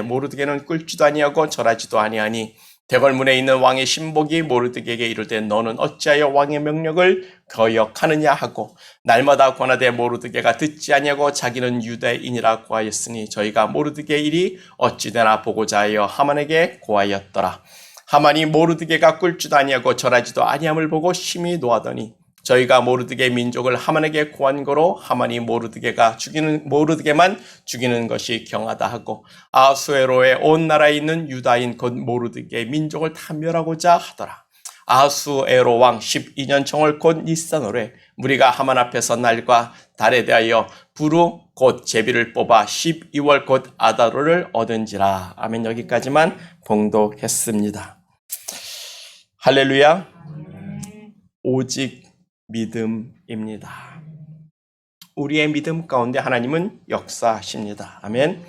모르드게는 꿀지도 아니하고 절하지도 아니하니 대궐문에 있는 왕의 신복이 모르드게에게 이르되 너는 어찌하여 왕의 명령을 거역하느냐 하고 날마다 권하되 모르드게가 듣지 아니하고 자기는 유대인이라 고하였으니 저희가 모르드게의 일이 어찌되나 보고자 하여 하만에게 고하였더라. 하만이 모르드게가 꿀지도 아니하고 절하지도 아니함을 보고 심히 노하더니 저희가 모르드게 민족을 하만에게 고한 거로 하만이 모르드게만 죽이는 것이 경하다 하고 아수에로의 온 나라에 있는 유다인 곧 모르드게 민족을 다 멸하고자 하더라. 아수에로 왕 12년 정월 곧 니산월에 무리가 하만 앞에서 날과 달에 대하여 부루 곧 제비를 뽑아 12월 곧 아다로를 얻은지라. 아멘. 여기까지만 봉독했습니다. 할렐루야. 오직 믿음입니다. 우리의 믿음 가운데 하나님은 역사하십니다. 아멘.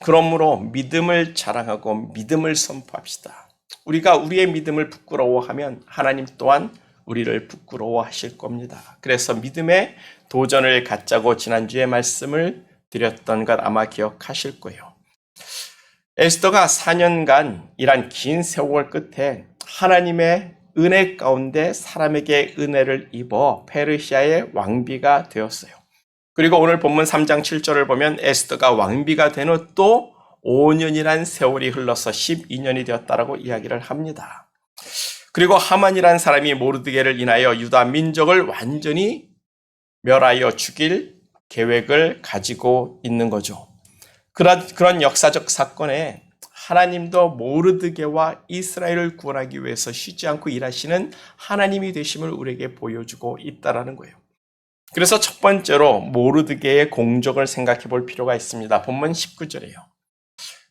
그러므로 믿음을 자랑하고 믿음을 선포합시다. 우리가 우리의 믿음을 부끄러워하면 하나님 또한 우리를 부끄러워하실 겁니다. 그래서 믿음의 도전을 갖자고 지난주에 말씀을 드렸던 것 아마 기억하실 거예요. 에스더가 4년간 이란 긴 세월 끝에 하나님의 은혜 가운데 사람에게 은혜를 입어 페르시아의 왕비가 되었어요. 그리고 오늘 본문 3장 7절을 보면 에스더가 왕비가 된 후 또 5년이란 세월이 흘러서 12년이 되었다라고 이야기를 합니다. 그리고 하만이란 사람이 모르드게를 인하여 유다 민족을 완전히 멸하여 죽일 계획을 가지고 있는 거죠. 그런 역사적 사건에 하나님도 모르드게와 이스라엘을 구원하기 위해서 쉬지 않고 일하시는 하나님이 되심을 우리에게 보여주고 있다는 거예요. 그래서 첫 번째로 모르드게의 공적을 생각해 볼 필요가 있습니다. 본문 19절이에요.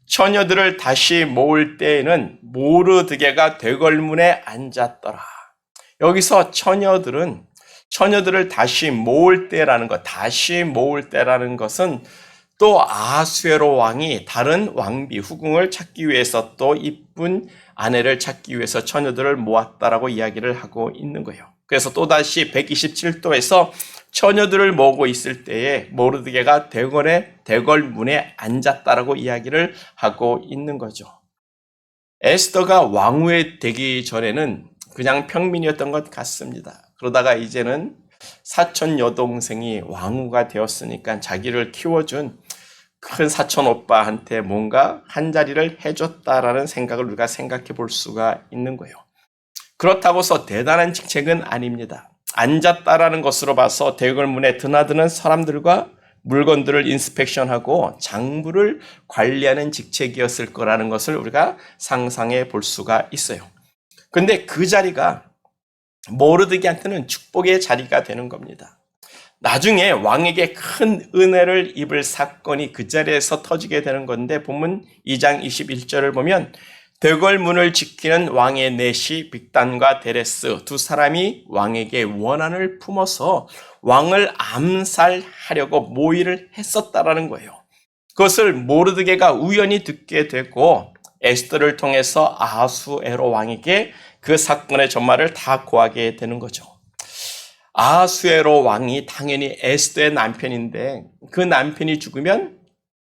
처녀들을 다시 모을 때에는 모르드게가 대궐문에 앉았더라. 여기서 처녀들을 다시 모을 때라는 것은 또 아수에로 왕이 다른 왕비 후궁을 찾기 위해서 또 이쁜 아내를 찾기 위해서 처녀들을 모았다라고 이야기를 하고 있는 거예요. 그래서 또다시 127도에서 처녀들을 모으고 있을 때에 모르드게가 대궐문에 앉았다라고 이야기를 하고 있는 거죠. 에스더가 왕후에 되기 전에는 그냥 평민이었던 것 같습니다. 그러다가 이제는 사촌 여동생이 왕후가 되었으니까 자기를 키워준 큰 사촌 오빠한테 뭔가 한 자리를 해줬다라는 생각을 우리가 생각해 볼 수가 있는 거예요. 그렇다고서 대단한 직책은 아닙니다. 앉았다라는 것으로 봐서 대궐문에 드나드는 사람들과 물건들을 인스펙션하고 장부를 관리하는 직책이었을 거라는 것을 우리가 상상해 볼 수가 있어요. 그런데 그 자리가 모르드게한테는 축복의 자리가 되는 겁니다. 나중에 왕에게 큰 은혜를 입을 사건이 그 자리에서 터지게 되는 건데 본문 2장 21절을 보면 대궐문을 지키는 왕의 내시 빅단과 데레스 두 사람이 왕에게 원한을 품어서 왕을 암살하려고 모의를 했었다라는 거예요. 그것을 모르드게가 우연히 듣게 되고 에스더를 통해서 아수에로 왕에게 그 사건의 전말을 다 고하게 되는 거죠. 아수에로 왕이 당연히 에스더의 남편인데 그 남편이 죽으면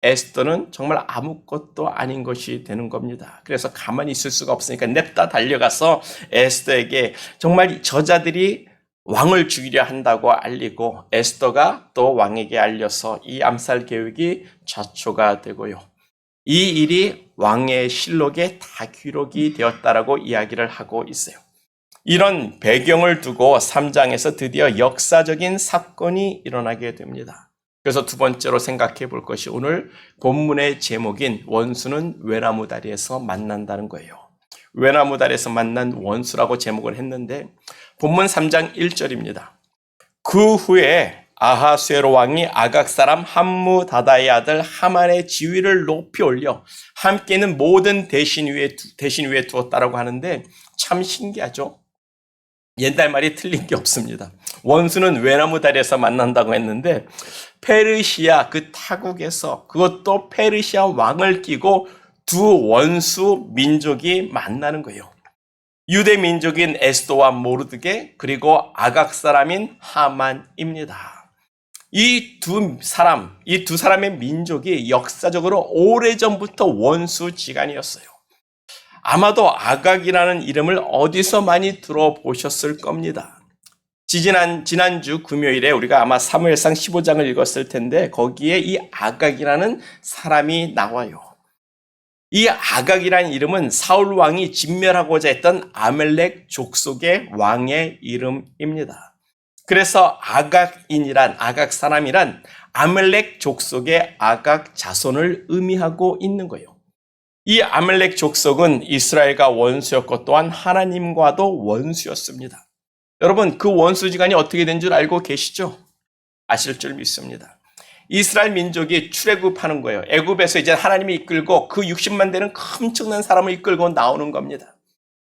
에스더는 정말 아무것도 아닌 것이 되는 겁니다. 그래서 가만히 있을 수가 없으니까 냅다 달려가서 에스더에게 정말 저자들이 왕을 죽이려 한다고 알리고 에스더가 또 왕에게 알려서 이 암살 계획이 좌초가 되고요. 이 일이 왕의 실록에 다 기록이 되었다라고 이야기를 하고 있어요. 이런 배경을 두고 3장에서 드디어 역사적인 사건이 일어나게 됩니다. 그래서 두 번째로 생각해 볼 것이 오늘 본문의 제목인 원수는 외나무다리에서 만난다는 거예요. 외나무다리에서 만난 원수라고 제목을 했는데 본문 3장 1절입니다. 그 후에 아하수에로 왕이 아각 사람 함무다다의 아들 하만의 지위를 높이 올려 함께 있는 모든 대신 위에 두었다라고 하는데 참 신기하죠? 옛날 말이 틀린 게 없습니다. 원수는 외나무 다리에서 만난다고 했는데 페르시아 그 타국에서 그것도 페르시아 왕을 끼고 두 원수 민족이 만나는 거예요. 유대 민족인 에스더와 모르드게 그리고 아각 사람인 하만입니다. 이 두 사람의 민족이 역사적으로 오래전부터 원수지간이었어요. 아마도 아각이라는 이름을 어디서 많이 들어보셨을 겁니다. 지난주 금요일에 우리가 아마 사무엘상 15장을 읽었을 텐데 거기에 이 아각이라는 사람이 나와요. 이 아각이라는 이름은 사울 왕이 진멸하고자 했던 아멜렉 족속의 왕의 이름입니다. 그래서 아각 사람이란 아멜렉 족속의 아각 자손을 의미하고 있는 거예요. 이 아멜렉 족속은 이스라엘과 원수였고 또한 하나님과도 원수였습니다. 여러분, 그 원수지간이 어떻게 된 줄 알고 계시죠? 아실 줄 믿습니다. 이스라엘 민족이 출애굽하는 거예요. 애굽에서 이제 하나님이 이끌고 그 60만 되는 엄청난 사람을 이끌고 나오는 겁니다.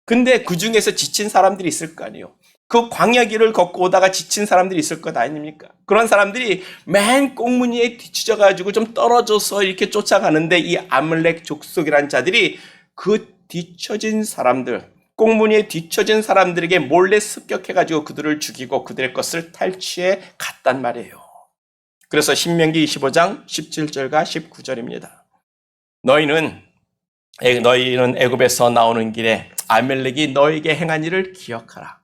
근데 그 중에서 지친 사람들이 있을 거 아니에요. 그 광야 길을 걷고 오다가 지친 사람들이 있을 것 아닙니까? 그런 사람들이 맨 꽁무니에 뒤처져가지고 좀 떨어져서 이렇게 쫓아가는데 이 아멜렉 족속이라는 자들이 그 뒤처진 사람들, 꽁무니에 뒤처진 사람들에게 몰래 습격해가지고 그들을 죽이고 그들의 것을 탈취해 갔단 말이에요. 그래서 신명기 25장 17절과 19절입니다. 너희는 애굽에서 나오는 길에 아멜렉이 너에게 행한 일을 기억하라.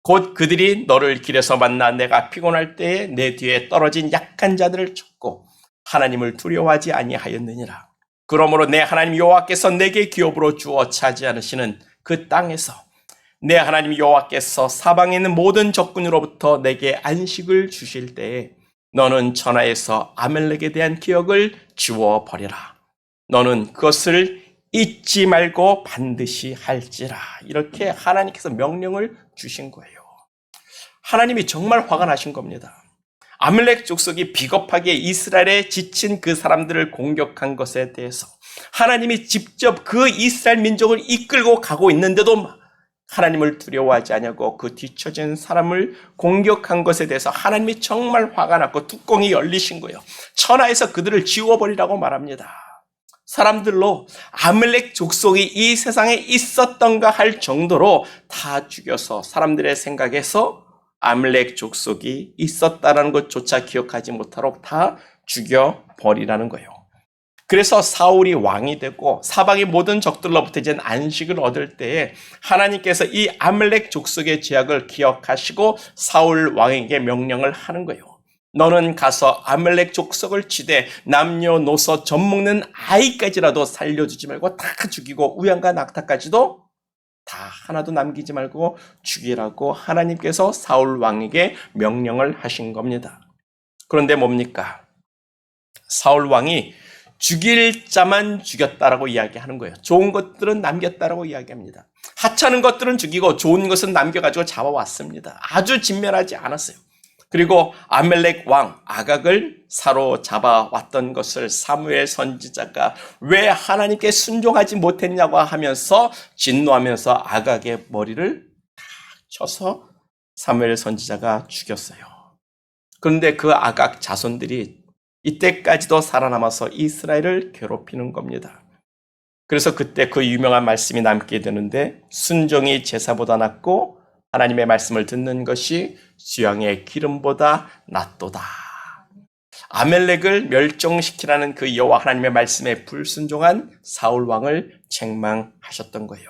곧 그들이 너를 길에서 만나 내가 피곤할 때에 내 뒤에 떨어진 약한 자들을 쳤고 하나님을 두려워하지 아니하였느니라. 그러므로 내 하나님 여호와께서 내게 기업으로 주어 차지하시는 그 땅에서 내 하나님 여호와께서 사방에 있는 모든 적군으로부터 내게 안식을 주실 때에 너는 천하에서 아멜렉에 대한 기억을 지워버려라. 너는 그것을 잊지 말고 반드시 할지라. 이렇게 하나님께서 명령을 주신 거예요. 하나님이 정말 화가 나신 겁니다. 아멜렉 족속이 비겁하게 이스라엘에 지친 그 사람들을 공격한 것에 대해서 하나님이 직접 그 이스라엘 민족을 이끌고 가고 있는데도 하나님을 두려워하지 않냐고 그 뒤처진 사람을 공격한 것에 대해서 하나님이 정말 화가 났고 뚜껑이 열리신 거예요. 천하에서 그들을 지워버리라고 말합니다. 사람들로 아멜렉 족속이 이 세상에 있었던가 할 정도로 다 죽여서 사람들의 생각에서 아멜렉 족속이 있었다는 것조차 기억하지 못하도록 다 죽여버리라는 거예요. 그래서 사울이 왕이 되고 사방의 모든 적들로부터 이제 안식을 얻을 때에 하나님께서 이 아멜렉 족속의 죄악을 기억하시고 사울 왕에게 명령을 하는 거예요. 너는 가서 아멜렉 족속을 치되 남녀노소 젖 먹는 아이까지라도 살려주지 말고 다 죽이고 우양과 낙타까지도 다 하나도 남기지 말고 죽이라고 하나님께서 사울 왕에게 명령을 하신 겁니다. 그런데 뭡니까? 사울 왕이 죽일 자만 죽였다라고 이야기하는 거예요. 좋은 것들은 남겼다라고 이야기합니다. 하찮은 것들은 죽이고 좋은 것은 남겨가지고 잡아왔습니다. 아주 진멸하지 않았어요. 그리고 아멜렉 왕 아각을 사로잡아 왔던 것을 사무엘 선지자가 왜 하나님께 순종하지 못했냐고 하면서 진노하면서 아각의 머리를 탁 쳐서 사무엘 선지자가 죽였어요. 그런데 그 아각 자손들이 이때까지도 살아남아서 이스라엘을 괴롭히는 겁니다. 그래서 그때 그 유명한 말씀이 남게 되는데 순종이 제사보다 낫고 하나님의 말씀을 듣는 것이 수양의 기름보다 낫도다. 아멜렉을 멸종시키라는 그 여호와 하나님의 말씀에 불순종한 사울 왕을 책망하셨던 거예요.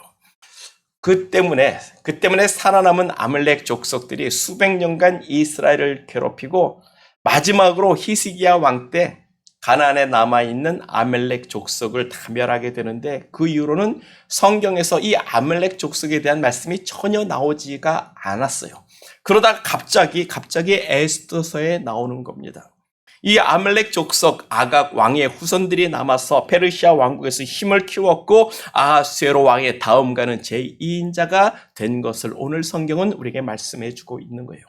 그 때문에 살아남은 아멜렉 족속들이 수백 년간 이스라엘을 괴롭히고 마지막으로 히스기야 왕 때 가나안에 남아있는 아멜렉 족속을 다 멸하게 되는데 그 이후로는 성경에서 이 아멜렉 족속에 대한 말씀이 전혀 나오지가 않았어요. 그러다가 갑자기 에스더서에 나오는 겁니다. 이 아멜렉 족속 아각 왕의 후손들이 남아서 페르시아 왕국에서 힘을 키웠고 아하수에로 왕의 다음가는 제2인자가 된 것을 오늘 성경은 우리에게 말씀해 주고 있는 거예요.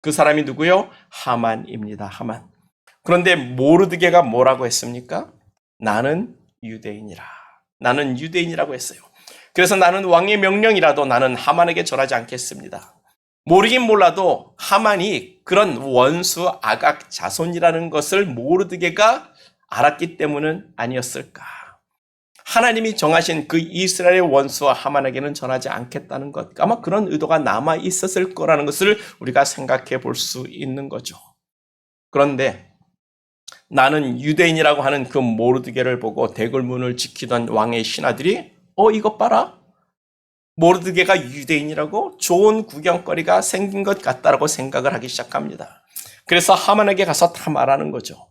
그 사람이 누구요? 하만입니다. 하만. 그런데 모르드게가 뭐라고 했습니까? 나는 유대인이라고 했어요. 그래서 나는 왕의 명령이라도 나는 하만에게 절하지 않겠습니다. 모르긴 몰라도 하만이 그런 원수 아각 자손이라는 것을 모르드게가 알았기 때문은 아니었을까? 하나님이 정하신 그 이스라엘의 원수와 하만에게는 전하지 않겠다는 것, 아마 그런 의도가 남아 있었을 거라는 것을 우리가 생각해 볼 수 있는 거죠. 그런데 나는 유대인이라고 하는 그 모르드게를 보고 대궐문을 지키던 왕의 신하들이 이것 봐라. 모르드게가 유대인이라고 좋은 구경거리가 생긴 것 같다라고 생각을 하기 시작합니다. 그래서 하만에게 가서 다 말하는 거죠.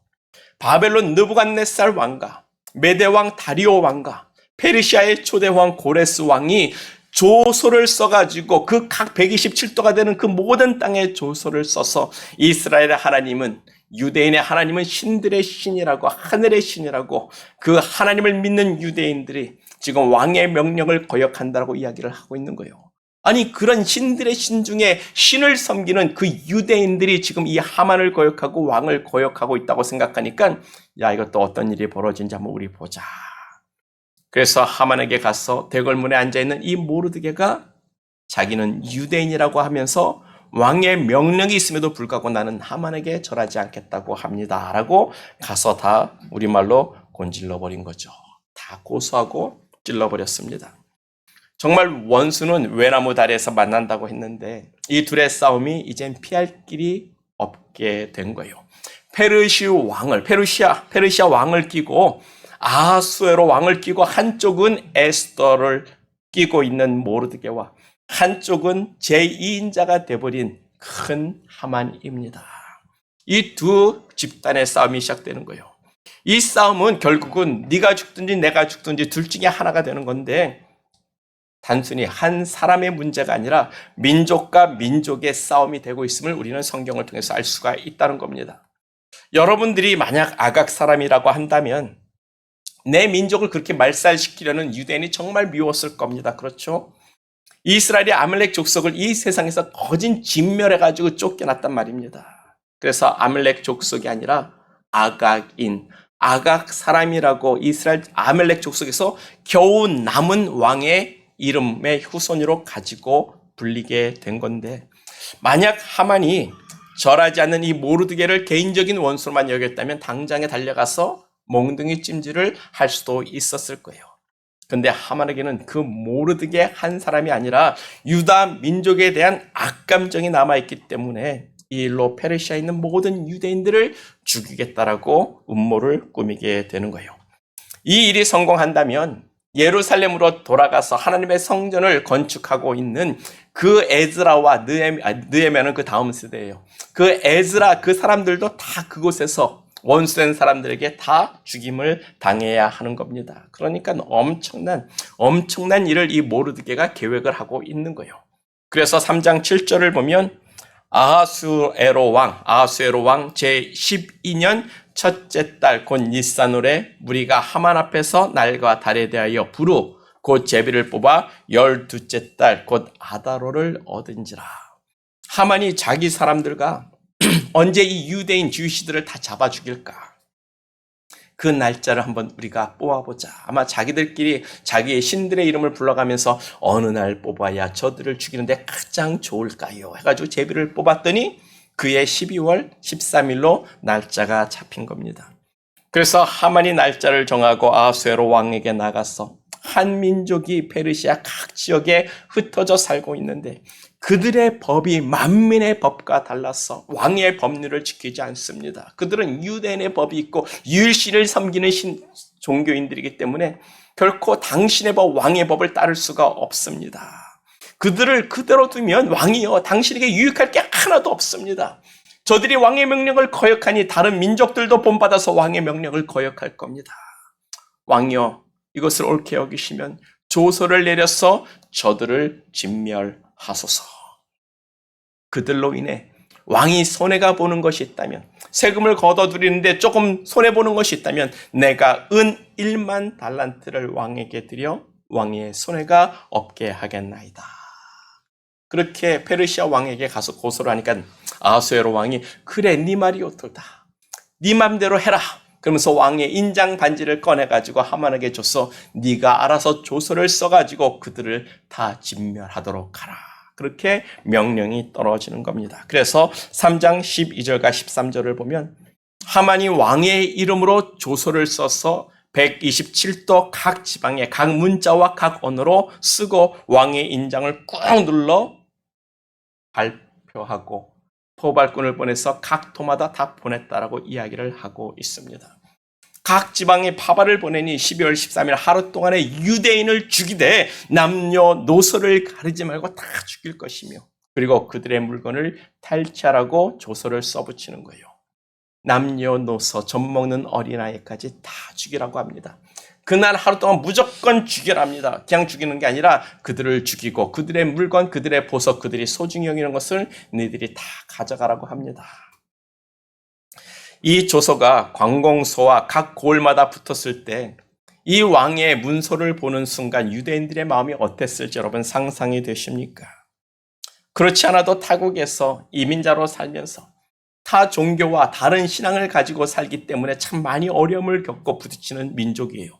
바벨론 느부갓네살 왕과 메대 왕 다리오 왕과 페르시아의 초대왕 고레스 왕이 조서를 써가지고 그 각 127도가 되는 그 모든 땅에 조서를 써서 이스라엘의 하나님은 유대인의 하나님은 신들의 신이라고 하늘의 신이라고 그 하나님을 믿는 유대인들이 지금 왕의 명령을 거역한다고 이야기를 하고 있는 거예요. 아니 그런 신들의 신 중에 신을 섬기는 그 유대인들이 지금 이 하만을 거역하고 왕을 거역하고 있다고 생각하니까 야 이것도 어떤 일이 벌어진지 한번 우리 보자. 그래서 하만에게 가서 대궐문에 앉아있는 이 모르드게가 자기는 유대인이라고 하면서 왕의 명령이 있음에도 불구하고 나는 하만에게 절하지 않겠다고 합니다. 라고 가서 다 우리말로 곤질러버린 거죠. 다 고소하고 찔러버렸습니다. 정말 원수는 외나무 다리에서 만난다고 했는데 이 둘의 싸움이 이젠 피할 길이 없게 된 거예요. 페르시아 왕을 끼고 아하수에로 왕을 끼고 한쪽은 에스더를 끼고 있는 모르드게와 한쪽은 제2인자가 돼버린 큰 하만입니다. 이 두 집단의 싸움이 시작되는 거예요. 이 싸움은 결국은 네가 죽든지 내가 죽든지 둘 중에 하나가 되는 건데 단순히 한 사람의 문제가 아니라 민족과 민족의 싸움이 되고 있음을 우리는 성경을 통해서 알 수가 있다는 겁니다. 여러분들이 만약 아각 사람이라고 한다면 내 민족을 그렇게 말살시키려는 유대인이 정말 미웠을 겁니다. 그렇죠? 이스라엘이 아말렉 족속을 이 세상에서 거진 진멸해가지고 쫓겨났단 말입니다. 그래서 아말렉 족속이 아니라 아각인, 아각 사람이라고 이스라엘 아말렉 족속에서 겨우 남은 왕의 이름의 후손으로 가지고 불리게 된 건데 만약 하만이 절하지 않는 이 모르드게를 개인적인 원수로만 여겼다면 당장에 달려가서 몽둥이 찜질을 할 수도 있었을 거예요. 근데 하만에게는 그 모르드게 한 사람이 아니라 유다 민족에 대한 악감정이 남아있기 때문에 이 일로 페르시아에 있는 모든 유대인들을 죽이겠다라고 음모를 꾸미게 되는 거예요. 이 일이 성공한다면 예루살렘으로 돌아가서 하나님의 성전을 건축하고 있는 그 에즈라와 느헤미야는 그 다음 세대예요. 그 에즈라 그 사람들도 다 그곳에서 원수된 사람들에게 다 죽임을 당해야 하는 겁니다. 그러니까 엄청난 일을 이 모르드게가 계획을 하고 있는 거예요. 그래서 3장 7절을 보면 아하수에로 왕 제12년 첫째 달 곧 니산월에 무리가 하만 앞에서 날과 달에 대하여 부루 곧 제비를 뽑아 12째 달 곧 아다로를 얻은지라. 하만이 자기 사람들과 언제 이 유대인 주시들을 다 잡아 죽일까? 그 날짜를 한번 우리가 뽑아보자. 아마 자기들끼리 자기의 신들의 이름을 불러가면서 어느 날 뽑아야 저들을 죽이는데 가장 좋을까요? 해가지고 제비를 뽑았더니 그해 12월 13일로 날짜가 잡힌 겁니다. 그래서 하만이 날짜를 정하고 아하수에로 왕에게 나가서 한 민족이 페르시아 각 지역에 흩어져 살고 있는데 그들의 법이 만민의 법과 달라서 왕의 법률을 지키지 않습니다. 그들은 유대인의 법이 있고 유일신을 섬기는 종교인들이기 때문에 결코 당신의 법, 왕의 법을 따를 수가 없습니다. 그들을 그대로 두면 왕이요 당신에게 유익할 게 하나도 없습니다. 저들이 왕의 명령을 거역하니 다른 민족들도 본받아서 왕의 명령을 거역할 겁니다. 왕이요 이것을 옳게 여기시면 조서를 내려서 저들을 진멸하소서. 그들로 인해 왕이 손해가 보는 것이 있다면 세금을 걷어들이는데 조금 손해보는 것이 있다면 내가 은 1만 달란트를 왕에게 드려 왕의 손해가 없게 하겠나이다. 그렇게 페르시아 왕에게 가서 고소를 하니까 아하수에로 왕이 그래 네 말이 옳다. 네 맘대로 해라. 그러면서 왕의 인장 반지를 꺼내가지고 하만에게 줘서 네가 알아서 조서를 써가지고 그들을 다 진멸하도록 하라. 그렇게 명령이 떨어지는 겁니다. 그래서 3장 12절과 13절을 보면 하만이 왕의 이름으로 조서를 써서 127도 각 지방에 각 문자와 각 언어로 쓰고 왕의 인장을 꾹 눌러 발표하고 포발꾼을 보내서 각 도마다 다 보냈다라고 이야기를 하고 있습니다. 각 지방에 파발을 보내니 12월 13일 하루 동안에 유대인을 죽이되 남녀노소를 가리지 말고 다 죽일 것이며, 그리고 그들의 물건을 탈취하라고 조서를 써붙이는 거예요. 남녀노소, 젖먹는 어린아이까지 다 죽이라고 합니다. 그날 하루 동안 무조건 죽여랍니다. 그냥 죽이는 게 아니라 그들을 죽이고 그들의 물건, 그들의 보석, 그들이 소중히 여기는 것을 너희들이 다 가져가라고 합니다. 이 조서가 관공서와 각 고을마다 붙었을 때 이 왕의 문서를 보는 순간 유대인들의 마음이 어땠을지 여러분 상상이 되십니까? 그렇지 않아도 타국에서 이민자로 살면서 타 종교와 다른 신앙을 가지고 살기 때문에 참 많이 어려움을 겪고 부딪히는 민족이에요.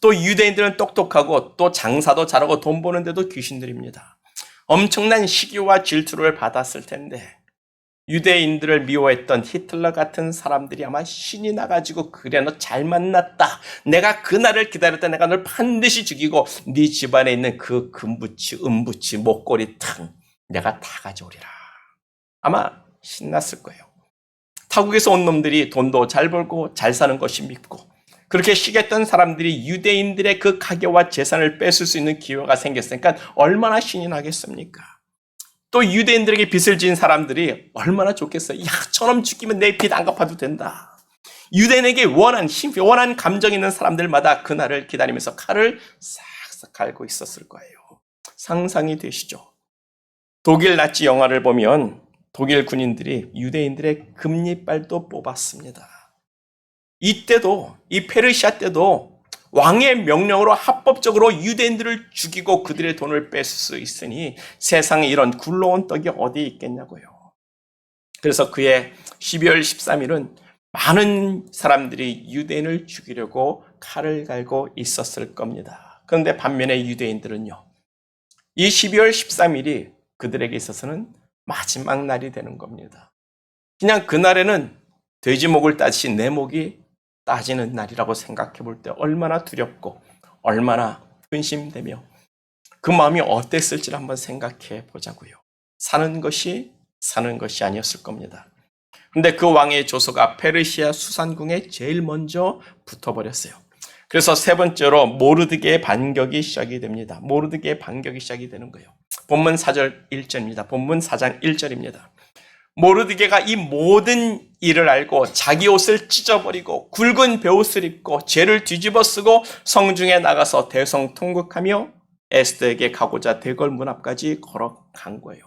또 유대인들은 똑똑하고 또 장사도 잘하고 돈 버는데도 귀신들입니다. 엄청난 시기와 질투를 받았을 텐데 유대인들을 미워했던 히틀러 같은 사람들이 아마 신이 나가지고 그래 너 잘 만났다. 내가 그날을 기다렸다. 내가 널 반드시 죽이고 네 집안에 있는 그 금부치, 은부치, 목걸이 탕 내가 다 가져오리라. 아마 신났을 거예요. 타국에서 온 놈들이 돈도 잘 벌고 잘 사는 것이 믿고 그렇게 시겠던 사람들이 유대인들의 그 가게와 재산을 뺏을 수 있는 기회가 생겼으니까 얼마나 신이 나겠습니까? 또 유대인들에게 빚을 진 사람들이 얼마나 좋겠어요. 야, 저놈 죽이면 내 빚 안 갚아도 된다. 유대인에게 원한 감정 있는 사람들마다 그날을 기다리면서 칼을 싹싹 갈고 있었을 거예요. 상상이 되시죠? 독일 나치 영화를 보면 독일 군인들이 유대인들의 금리빨도 뽑았습니다. 이때도, 이 페르시아 때도 왕의 명령으로 합법적으로 유대인들을 죽이고 그들의 돈을 뺏을 수 있으니 세상에 이런 굴러온 떡이 어디 있겠냐고요. 그래서 그해 12월 13일은 많은 사람들이 유대인을 죽이려고 칼을 갈고 있었을 겁니다. 그런데 반면에 유대인들은요, 이 12월 13일이 그들에게 있어서는 마지막 날이 되는 겁니다. 그냥 그날에는 돼지 목을 따듯이 내 목이 따지는 날이라고 생각해 볼 때 얼마나 두렵고 얼마나 근심되며 그 마음이 어땠을지를 한번 생각해 보자고요. 사는 것이 아니었을 겁니다. 근데 그 왕의 조서가 페르시아 수산궁에 제일 먼저 붙어버렸어요. 그래서 세 번째로 모르드게의 반격이 시작이 됩니다. 모르드게의 반격이 시작이 되는 거예요. 본문 4절 1절입니다. 본문 4장 1절입니다. 모르드게가 이 모든 일을 알고 자기 옷을 찢어버리고 굵은 베옷을 입고 죄를 뒤집어 쓰고 성중에 나가서 대성통곡하며 에스더에게 가고자 대궐 문 앞까지 걸어간 거예요.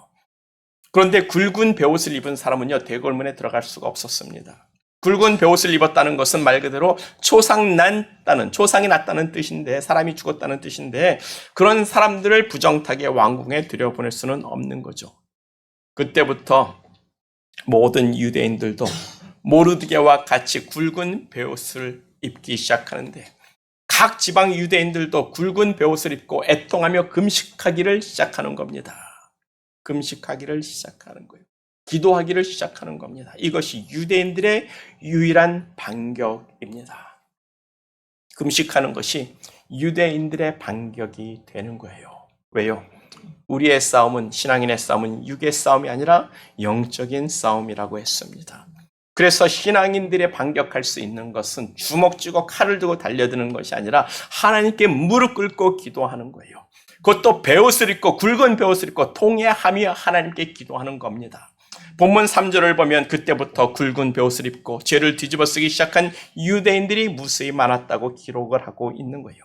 그런데 굵은 베옷을 입은 사람은요, 대궐문에 들어갈 수가 없었습니다. 굵은 베옷을 입었다는 것은 말 그대로 초상이 났다는 뜻인데, 사람이 죽었다는 뜻인데, 그런 사람들을 부정타게 왕궁에 들여보낼 수는 없는 거죠. 그때부터 모든 유대인들도 모르드게와 같이 굵은 베옷을 입기 시작하는데, 각 지방 유대인들도 굵은 베옷을 입고 애통하며 금식하기를 시작하는 겁니다. 금식하기를 시작하는 거예요. 기도하기를 시작하는 겁니다. 이것이 유대인들의 유일한 반격입니다. 금식하는 것이 유대인들의 반격이 되는 거예요. 왜요? 우리의 싸움은, 신앙인의 싸움은 육의 싸움이 아니라 영적인 싸움이라고 했습니다. 그래서 신앙인들의 반격할 수 있는 것은 주먹 쥐고 칼을 들고 달려드는 것이 아니라 하나님께 무릎 꿇고 기도하는 거예요. 그것도 베옷을 입고, 굵은 베옷을 입고 통회하며 하나님께 기도하는 겁니다. 본문 3절을 보면 그때부터 굵은 베옷을 입고 죄를 뒤집어 쓰기 시작한 유대인들이 무수히 많았다고 기록을 하고 있는 거예요.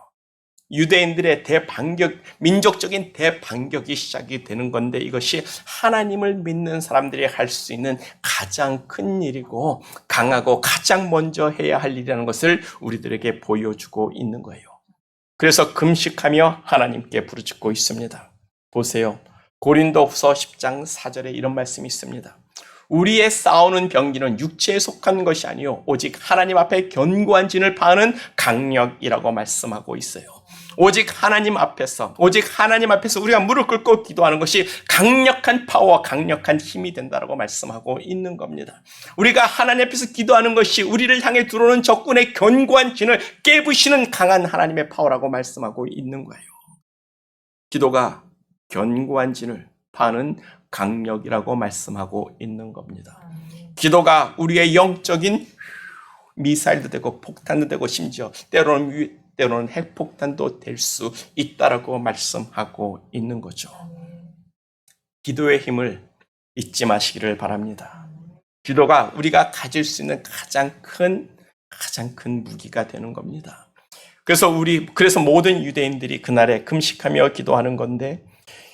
유대인들의 대반격, 민족적인 대반격이 시작이 되는 건데, 이것이 하나님을 믿는 사람들이 할 수 있는 가장 큰 일이고 강하고 가장 먼저 해야 할 일이라는 것을 우리들에게 보여주고 있는 거예요. 그래서 금식하며 하나님께 부르짖고 있습니다. 보세요. 고린도후서 10장 4절에 이런 말씀이 있습니다. 우리의 싸우는 병기는 육체에 속한 것이 아니요 오직 하나님 앞에 견고한 진을 파는 강력이라고 말씀하고 있어요. 오직 하나님 앞에서 우리가 무릎 꿇고 기도하는 것이 강력한 파워와 강력한 힘이 된다고 말씀하고 있는 겁니다. 우리가 하나님 앞에서 기도하는 것이 우리를 향해 들어오는 적군의 견고한 진을 깨부시는 강한 하나님의 파워라고 말씀하고 있는 거예요. 기도가 견고한 진을, 전파하는 강력이라고 말씀하고 있는 겁니다. 기도가 우리의 영적인 미사일도 되고 폭탄도 되고 심지어 때로는 핵폭탄도 될 수 있다라고 말씀하고 있는 거죠. 기도의 힘을 잊지 마시기를 바랍니다. 기도가 우리가 가질 수 있는 가장 큰 무기가 되는 겁니다. 그래서 모든 유대인들이 그날에 금식하며 기도하는 건데,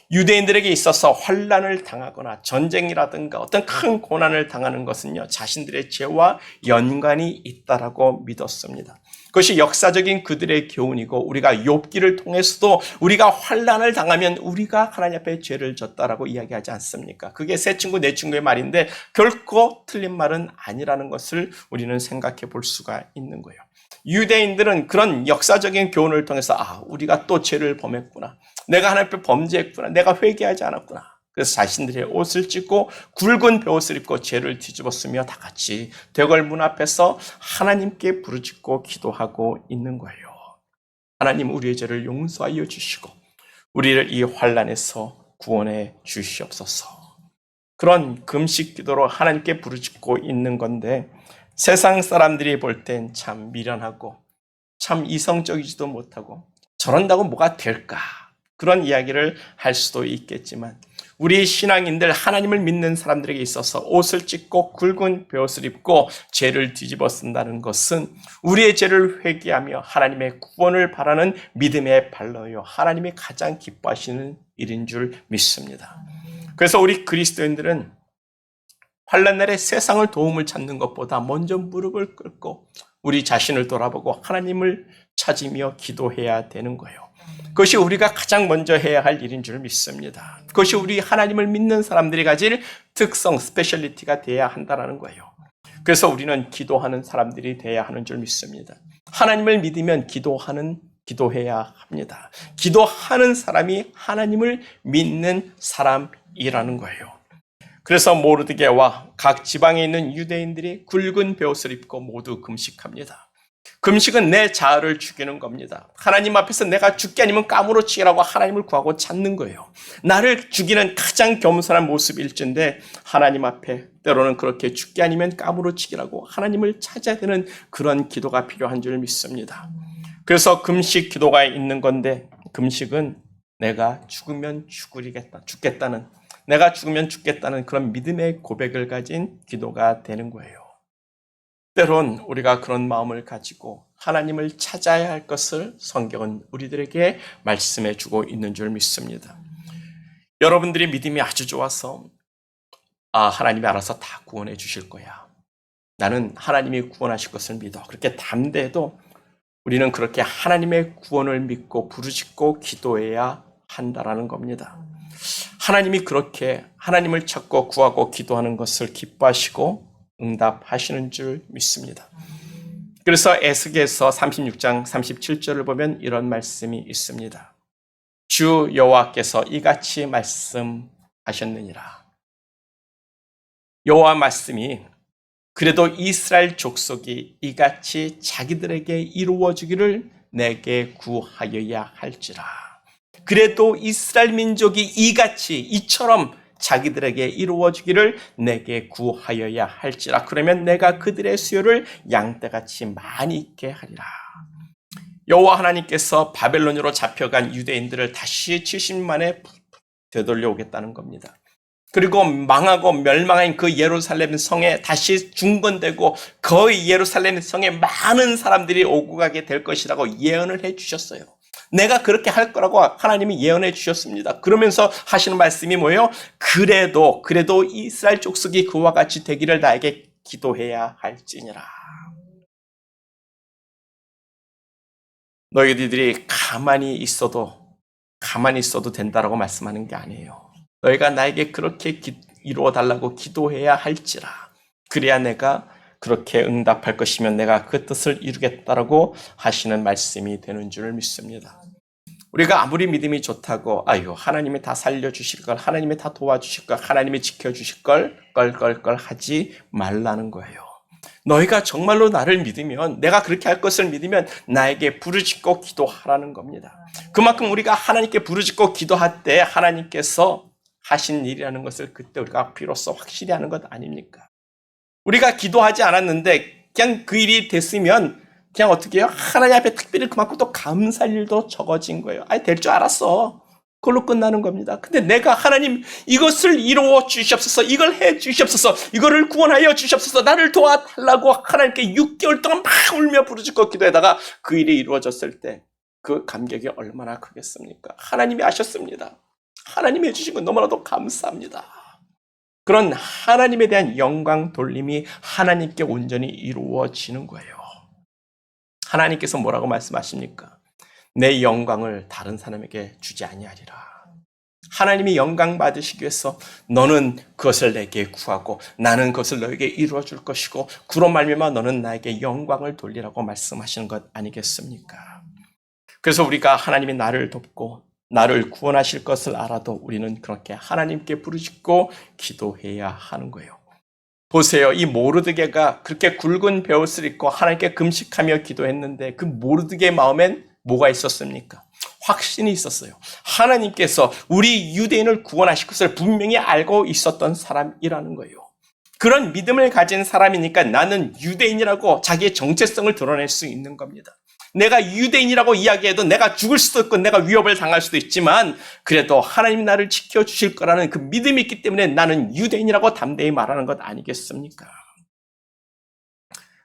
유대인들에게 있어서 환난을 당하거나 전쟁이라든가 어떤 큰 고난을 당하는 것은요, 자신들의 죄와 연관이 있다라고 믿었습니다. 그것이 역사적인 그들의 교훈이고, 우리가 욥기를 통해서도 우리가 환난을 당하면 우리가 하나님 앞에 죄를 졌다라고 이야기하지 않습니까? 그게 새 친구 내 친구의 말인데 결코 틀린 말은 아니라는 것을 우리는 생각해 볼 수가 있는 거예요. 유대인들은 그런 역사적인 교훈을 통해서 우리가 또 죄를 범했구나, 내가 하나님 앞에 범죄했구나, 내가 회개하지 않았구나, 그래서 자신들의 옷을 찢고 굵은 베옷을 입고 죄를 뒤집었으며 다 같이 대궐문 앞에서 하나님께 부르짖고 기도하고 있는 거예요. 하나님, 우리의 죄를 용서하여 주시고 우리를 이 환난에서 구원해 주시옵소서. 그런 금식 기도로 하나님께 부르짖고 있는 건데, 세상 사람들이 볼 땐 참 미련하고 참 이성적이지도 못하고 저런다고 뭐가 될까, 그런 이야기를 할 수도 있겠지만, 우리 신앙인들, 하나님을 믿는 사람들에게 있어서 옷을 찢고 굵은 베옷을 입고 죄를 뒤집어 쓴다는 것은 우리의 죄를 회개하며 하나님의 구원을 바라는 믿음의 발로요, 하나님이 가장 기뻐하시는 일인 줄 믿습니다. 그래서 우리 그리스도인들은 환난날에 세상을 도움을 찾는 것보다 먼저 무릎을 꿇고 우리 자신을 돌아보고 하나님을 찾으며 기도해야 되는 거예요. 그것이 우리가 가장 먼저 해야 할 일인 줄 믿습니다. 그것이 우리 하나님을 믿는 사람들이 가질 특성, 스페셜리티가 돼야 한다는 거예요. 그래서 우리는 기도하는 사람들이 돼야 하는 줄 믿습니다. 하나님을 믿으면 기도해야 합니다. 기도하는 사람이 하나님을 믿는 사람이라는 거예요. 그래서 모르드게와 각 지방에 있는 유대인들이 굵은 베옷을 입고 모두 금식합니다. 금식은 내 자아를 죽이는 겁니다. 하나님 앞에서 내가 죽게 아니면 까무러치기라고 하나님을 구하고 찾는 거예요. 나를 죽이는 가장 겸손한 모습일진데, 하나님 앞에 때로는 그렇게 죽게 아니면 까무러치기라고 하나님을 찾아야 되는 그런 기도가 필요한 줄 믿습니다. 그래서 금식 기도가 있는 건데, 금식은 내가 죽으면 죽겠다는, 내가 죽으면 죽겠다는 그런 믿음의 고백을 가진 기도가 되는 거예요. 때론 우리가 그런 마음을 가지고 하나님을 찾아야 할 것을 성경은 우리들에게 말씀해 주고 있는 줄 믿습니다. 여러분들이 믿음이 아주 좋아서 하나님이 알아서 다 구원해 주실 거야, 나는 하나님이 구원하실 것을 믿어, 그렇게 담대해도 우리는 그렇게 하나님의 구원을 믿고 부르짖고 기도해야 한다라는 겁니다. 하나님이 그렇게 하나님을 찾고 구하고 기도하는 것을 기뻐하시고 응답하시는 줄 믿습니다. 그래서 에스겔서 36장 37절을 보면 이런 말씀이 있습니다. 주 여호와께서 이같이 말씀하셨느니라. 여호와 말씀이, 그래도 이스라엘 족속이 이같이 자기들에게 이루어지기를 내게 구하여야 할지라. 그래도 이스라엘 민족이 이처럼 자기들에게 이루어지기를 내게 구하여야 할지라. 그러면 내가 그들의 수요를 양떼같이 많이 있게 하리라. 여호와 하나님께서 바벨론으로 잡혀간 유대인들을 다시 70만에 되돌려 오겠다는 겁니다. 그리고 망하고 멸망한 그 예루살렘 성에 다시 중건되고 거의 예루살렘 성에 많은 사람들이 오고 가게 될 것이라고 예언을 해 주셨어요. 내가 그렇게 할 거라고 하나님이 예언해 주셨습니다. 그러면서 하시는 말씀이 뭐예요? 그래도 이스라엘 족속이 그와 같이 되기를 나에게 기도해야 할지니라. 너희들이 가만히 있어도 된다라고 말씀하는 게 아니에요. 너희가 나에게 그렇게 이루어 달라고 기도해야 할지라. 그래야 내가 그렇게 응답할 것이면 내가 그 뜻을 이루겠다라고 하시는 말씀이 되는 줄 믿습니다. 우리가 아무리 믿음이 좋다고 하나님이 다 살려주실 걸, 하나님이 다 도와주실 걸, 하나님이 지켜주실 걸 하지 말라는 거예요. 너희가 정말로 나를 믿으면, 내가 그렇게 할 것을 믿으면 나에게 부르짖고 기도하라는 겁니다. 그만큼 우리가 하나님께 부르짖고 기도할 때 하나님께서 하신 일이라는 것을 그때 우리가 비로소 확실히 하는 것 아닙니까? 우리가 기도하지 않았는데 그냥 그 일이 됐으면 그냥 어떻게 해요? 하나님 앞에 특별히 그만큼 또 감사할 일도 적어진 거예요. 아니, 될 줄 알았어. 그걸로 끝나는 겁니다. 근데 내가 하나님 이것을 이루어 주시옵소서, 이걸 해 주시옵소서, 이거를 구원하여 주시옵소서, 나를 도와달라고 하나님께 6개월 동안 막 울며 부르짖고 기도하다가 그 일이 이루어졌을 때 그 감격이 얼마나 크겠습니까? 하나님이 아셨습니다. 하나님이 해주신 건 너무나도 감사합니다. 그런 하나님에 대한 영광 돌림이 하나님께 온전히 이루어지는 거예요. 하나님께서 뭐라고 말씀하십니까? 내 영광을 다른 사람에게 주지 아니하리라. 하나님이 영광 받으시기 위해서 너는 그것을 내게 구하고 나는 그것을 너에게 이루어 줄 것이고 그로 말미암아 너는 나에게 영광을 돌리라고 말씀하시는 것 아니겠습니까? 그래서 우리가 하나님이 나를 돕고 나를 구원하실 것을 알아도 우리는 그렇게 하나님께 부르짖고 기도해야 하는 거예요. 보세요. 이 모르드게가 그렇게 굵은 베옷을 입고 하나님께 금식하며 기도했는데 그 모르드게의 마음엔 뭐가 있었습니까? 확신이 있었어요. 하나님께서 우리 유대인을 구원하실 것을 분명히 알고 있었던 사람이라는 거예요. 그런 믿음을 가진 사람이니까 나는 유대인이라고 자기의 정체성을 드러낼 수 있는 겁니다. 내가 유대인이라고 이야기해도 내가 죽을 수도 있고 내가 위협을 당할 수도 있지만 그래도 하나님이 나를 지켜주실 거라는 그 믿음이 있기 때문에 나는 유대인이라고 담대히 말하는 것 아니겠습니까?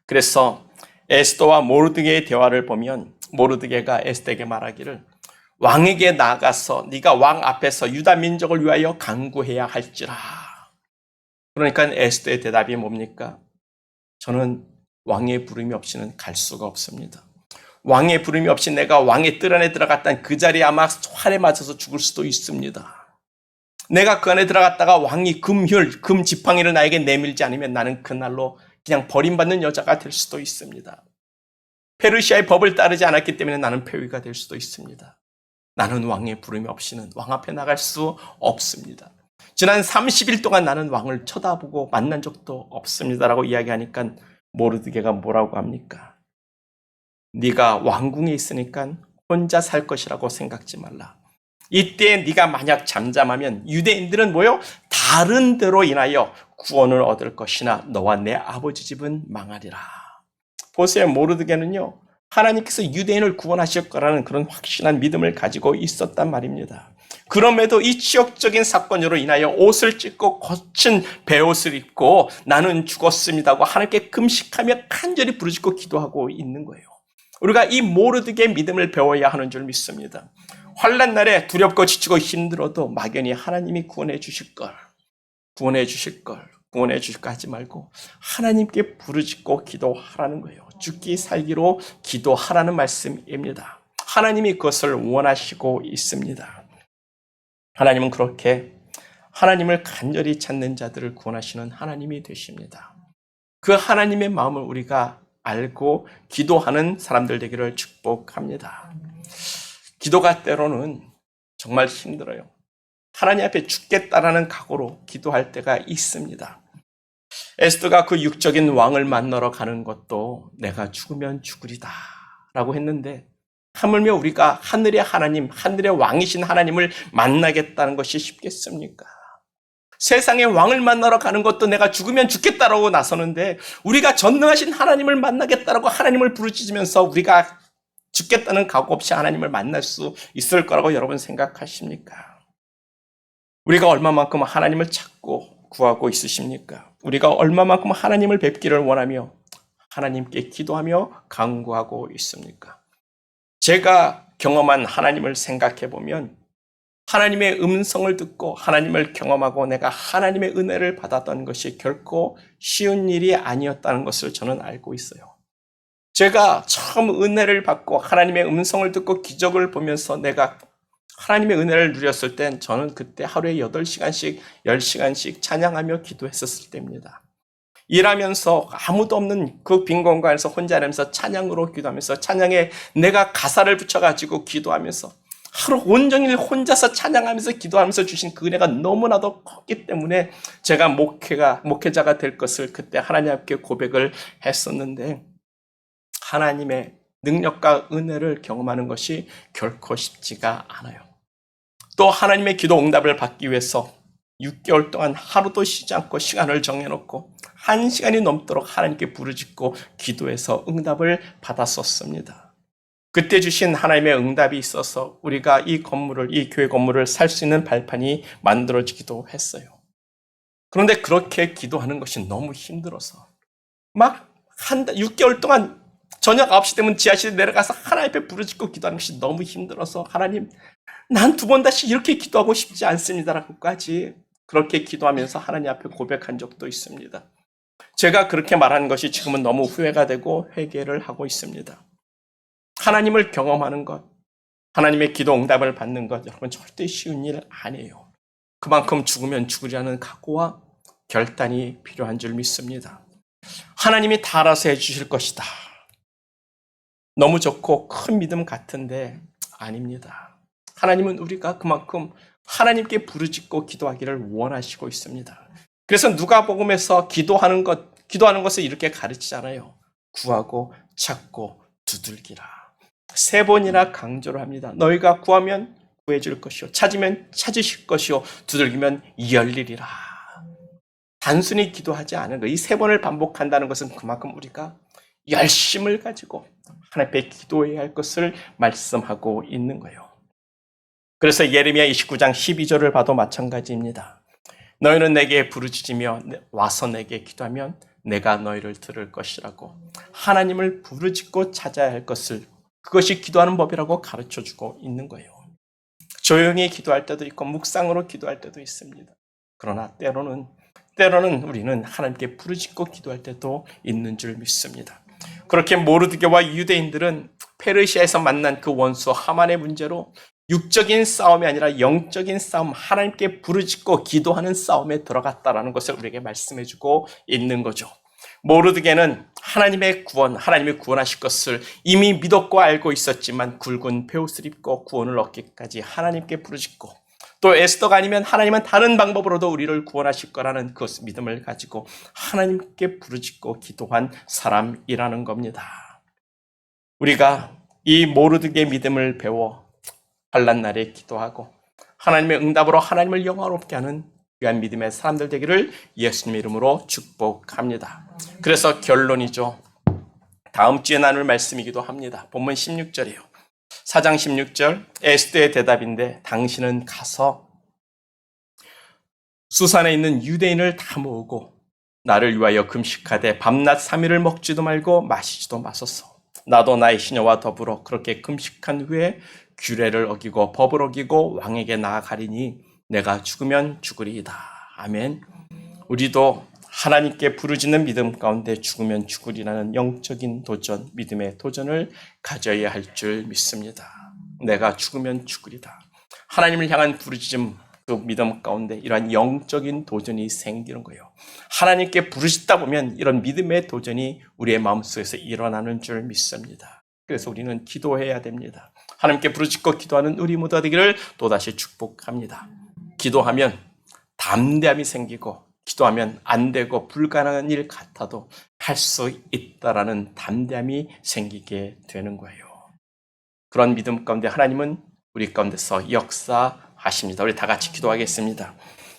그래서 에스더와 모르드게의 대화를 보면 모르드게가 에스더에게 말하기를 왕에게 나가서 네가 왕 앞에서 유다 민족을 위하여 간구해야 할지라. 그러니까 에스더의 대답이 뭡니까? 저는 왕의 부름이 없이는 갈 수가 없습니다. 왕의 부름이 없이 내가 왕의 뜰 안에 들어갔다는 그 자리에 아마 활에 맞아서 죽을 수도 있습니다. 내가 그 안에 들어갔다가 왕이 금 지팡이를 나에게 내밀지 않으면 나는 그날로 그냥 버림받는 여자가 될 수도 있습니다. 페르시아의 법을 따르지 않았기 때문에 나는 폐위가 될 수도 있습니다. 나는 왕의 부름이 없이는 왕 앞에 나갈 수 없습니다. 지난 30일 동안 나는 왕을 쳐다보고 만난 적도 없습니다라고 이야기하니까 모르드게가 뭐라고 합니까? 네가 왕궁에 있으니까 혼자 살 것이라고 생각지 말라. 이때 네가 만약 잠잠하면 유대인들은 뭐요? 다른 데로 인하여 구원을 얻을 것이나 너와 내 아버지 집은 망하리라. 보세요. 모르드게는요. 하나님께서 유대인을 구원하실 거라는 그런 확신한 믿음을 가지고 있었단 말입니다. 그럼에도 이 치욕적인 사건으로 인하여 옷을 찢고 거친 베옷을 입고 나는 죽었습니다고 하나님께 금식하며 간절히 부르짖고 기도하고 있는 거예요. 우리가 이 모르드게의 믿음을 배워야 하는 줄 믿습니다. 환난 날에 두렵고 지치고 힘들어도 막연히 하나님이 구원해 주실 걸 하지 말고 하나님께 부르짖고 기도하라는 거예요. 죽기 살기로 기도하라는 말씀입니다. 하나님이 그것을 원하시고 있습니다. 하나님은 그렇게 하나님을 간절히 찾는 자들을 구원하시는 하나님이 되십니다. 그 하나님의 마음을 우리가 알고 기도하는 사람들 되기를 축복합니다. 기도가 때로는 정말 힘들어요. 하나님 앞에 죽겠다라는 각오로 기도할 때가 있습니다. 에스더가 그 육적인 왕을 만나러 가는 것도 내가 죽으면 죽으리다 라고 했는데 하물며 우리가 하늘의 하나님, 하늘의 왕이신 하나님을 만나겠다는 것이 쉽겠습니까? 세상의 왕을 만나러 가는 것도 내가 죽으면 죽겠다라고 나서는데 우리가 전능하신 하나님을 만나겠다라고 하나님을 부르짖으면서 우리가 죽겠다는 각오 없이 하나님을 만날 수 있을 거라고 여러분 생각하십니까? 우리가 얼마만큼 하나님을 찾고 구하고 있으십니까? 우리가 얼마만큼 하나님을 뵙기를 원하며 하나님께 기도하며 간구하고 있습니까? 제가 경험한 하나님을 생각해 보면 하나님의 음성을 듣고 하나님을 경험하고 내가 하나님의 은혜를 받았던 것이 결코 쉬운 일이 아니었다는 것을 저는 알고 있어요. 제가 처음 은혜를 받고 하나님의 음성을 듣고 기적을 보면서 내가 하나님의 은혜를 누렸을 땐 저는 그때 하루에 8시간씩, 10시간씩 찬양하며 기도했었을 때입니다. 일하면서 아무도 없는 그 빈 공간에서 혼자 일하면서 찬양으로 기도하면서 찬양에 내가 가사를 붙여가지고 기도하면서 하루 온종일 혼자서 찬양하면서 기도하면서 주신 그 은혜가 너무나도 컸기 때문에 제가 목회자가 될 것을 그때 하나님 앞에 고백을 했었는데 하나님의 능력과 은혜를 경험하는 것이 결코 쉽지가 않아요. 또 하나님의 기도 응답을 받기 위해서 6개월 동안 하루도 쉬지 않고 시간을 정해놓고 1시간이 넘도록 하나님께 부르짖고 기도해서 응답을 받았었습니다. 그때 주신 하나님의 응답이 있어서 우리가 이 교회 건물을 살 수 있는 발판이 만들어지기도 했어요. 그런데 그렇게 기도하는 것이 너무 힘들어서 막 6개월 동안 저녁 9시 되면 지하실에 내려가서 하나님 앞에 부르짖고 기도하는 것이 너무 힘들어서 하나님, 난 2번 다시 이렇게 기도하고 싶지 않습니다라고까지 그렇게 기도하면서 하나님 앞에 고백한 적도 있습니다. 제가 그렇게 말하는 것이 지금은 너무 후회가 되고 회개를 하고 있습니다. 하나님을 경험하는 것, 하나님의 기도 응답을 받는 것, 여러분 절대 쉬운 일 아니에요. 그만큼 죽으면 죽으리라는 각오와 결단이 필요한 줄 믿습니다. 하나님이 다 알아서 해주실 것이다. 너무 좋고 큰 믿음 같은데 아닙니다. 하나님은 우리가 그만큼 하나님께 부르짖고 기도하기를 원하시고 있습니다. 그래서 누가복음에서 기도하는 것을 이렇게 가르치잖아요. 구하고 찾고 두들기라. 3번이나 강조를 합니다. 너희가 구하면 구해줄 것이요, 찾으면 찾으실 것이요, 두들기면 열리리라. 단순히 기도하지 않은 것, 이 3번을 반복한다는 것은 그만큼 우리가 열심을 가지고 하나님 앞에 기도해야 할 것을 말씀하고 있는 거예요. 그래서 예레미야 29장 12절을 봐도 마찬가지입니다. 너희는 내게 부르짖으며 와서 내게 기도하면 내가 너희를 들을 것이라고, 하나님을 부르짖고 찾아야 할 것을, 그것이 기도하는 법이라고 가르쳐주고 있는 거예요. 조용히 기도할 때도 있고 묵상으로 기도할 때도 있습니다. 그러나 때로는 우리는 하나님께 부르짖고 기도할 때도 있는 줄 믿습니다. 그렇게 모르드게와 유대인들은 페르시아에서 만난 그 원수 하만의 문제로 육적인 싸움이 아니라 영적인 싸움, 하나님께 부르짖고 기도하는 싸움에 들어갔다라는 것을 우리에게 말씀해주고 있는 거죠. 모르드게는 하나님이 구원하실 것을 이미 믿었고 알고 있었지만 굵은 베옷을 입고 구원을 얻기까지 하나님께 부르짖고, 또 에스더가 아니면 하나님은 다른 방법으로도 우리를 구원하실 거라는 그 믿음을 가지고 하나님께 부르짖고 기도한 사람이라는 겁니다. 우리가 이 모르드게의 믿음을 배워 환난 날에 기도하고 하나님의 응답으로 하나님을 영화롭게 하는 귀한 믿음의 사람들 되기를 예수님의 이름으로 축복합니다. 그래서 결론이죠. 다음 주에 나눌 말씀이기도 합니다. 본문 16절이에요. 4장 16절, 에스더의 대답인데, 당신은 가서 수산에 있는 유대인을 다 모으고 나를 위하여 금식하되 밤낮 3일을 먹지도 말고 마시지도 마소서. 나도 나의 시녀와 더불어 그렇게 금식한 후에 규례를 어기고 법을 어기고 왕에게 나아가리니 내가 죽으면 죽으리이다. 아멘. 우리도 하나님께 부르짖는 믿음 가운데 죽으면 죽으리라는 영적인 도전, 믿음의 도전을 가져야 할 줄 믿습니다. 내가 죽으면 죽으리다. 하나님을 향한 부르짖음, 그 믿음 가운데 이러한 영적인 도전이 생기는 거예요. 하나님께 부르짖다 보면 이런 믿음의 도전이 우리의 마음속에서 일어나는 줄 믿습니다. 그래서 우리는 기도해야 됩니다. 하나님께 부르짖고 기도하는 우리 모두가 되기를 또다시 축복합니다. 기도하면 담대함이 생기고, 기도하면 안 되고 불가능한 일 같아도 할 수 있다라는 담대함이 생기게 되는 거예요. 그런 믿음 가운데 하나님은 우리 가운데서 역사하십니다. 우리 다 같이 기도하겠습니다.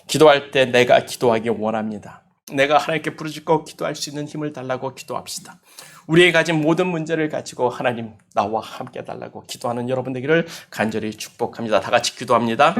기도할 때 내가 기도하기 원합니다. 내가 하나님께 부르짖고 기도할 수 있는 힘을 달라고 기도합시다. 우리의 가진 모든 문제를 가지고 하나님 나와 함께 달라고 기도하는 여러분 되기를 간절히 축복합니다. 다 같이 기도합니다.